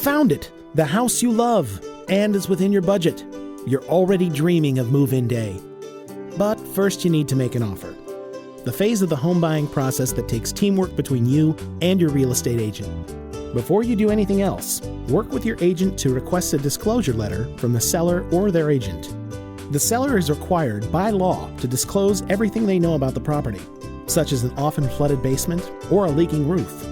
found it! The house you love, and is within your budget. You're already dreaming of move-in day. But first you need to make an offer. The phase of the home buying process that takes teamwork between you and your real estate agent. Before you do anything else, work with your agent to request a disclosure letter from the seller or their agent. The seller is required by law to disclose everything they know about the property, such as an often flooded basement or a leaking roof.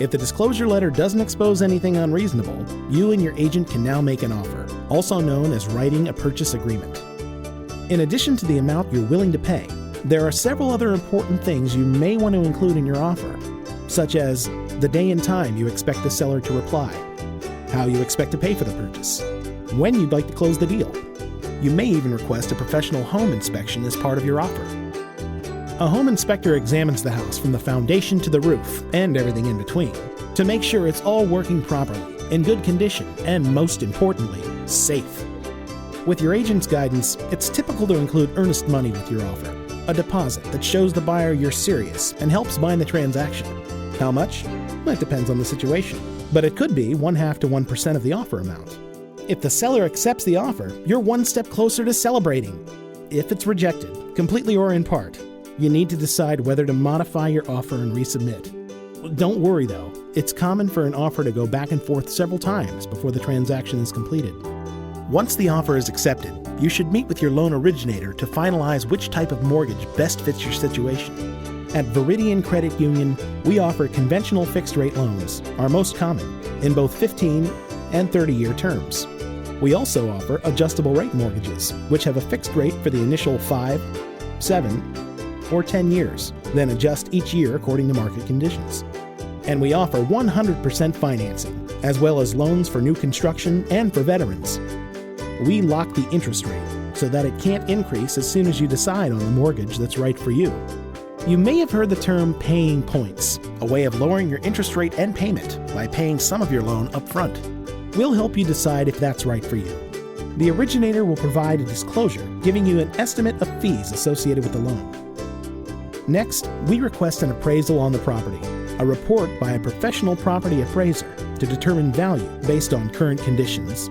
If the disclosure letter doesn't expose anything unreasonable, you and your agent can now make an offer, also known as writing a purchase agreement. In addition to the amount you're willing to pay, there are several other important things you may want to include in your offer, such as the day and time you expect the seller to reply, how you expect to pay for the purchase, when you'd like to close the deal. You may even request a professional home inspection as part of your offer. A home inspector examines the house from the foundation to the roof and everything in between to make sure it's all working properly, in good condition, and most importantly, safe. With your agent's guidance, it's typical to include earnest money with your offer, a deposit that shows the buyer you're serious and helps bind the transaction. How much? Well, it depends on the situation, but it could be 0.5% to 1% of the offer amount. If the seller accepts the offer, you're one step closer to celebrating. If it's rejected, completely or in part, you need to decide whether to modify your offer and resubmit. Don't worry though, it's common for an offer to go back and forth several times before the transaction is completed. Once the offer is accepted, you should meet with your loan originator to finalize which type of mortgage best fits your situation. At Veridian Credit Union, we offer conventional fixed-rate loans, our most common, in both 15 and 30-year terms. We also offer adjustable-rate mortgages, which have a fixed rate for the initial 5, 7, or 10 years, then adjust each year according to market conditions. And we offer 100% financing, as well as loans for new construction and for veterans. We lock the interest rate so that it can't increase as soon as you decide on the mortgage that's right for you. You may have heard the term paying points, a way of lowering your interest rate and payment by paying some of your loan up front. We'll help you decide if that's right for you. The originator will provide a disclosure giving you an estimate of fees associated with the loan. Next, we request an appraisal on the property, a report by a professional property appraiser to determine value based on current conditions,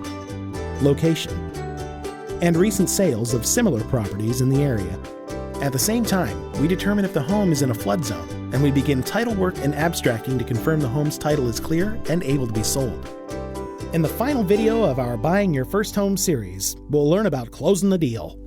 location, and recent sales of similar properties in the area. At the same time, we determine if the home is in a flood zone, and we begin title work and abstracting to confirm the home's title is clear and able to be sold. In the final video of our Buying Your First Home series, we'll learn about closing the deal.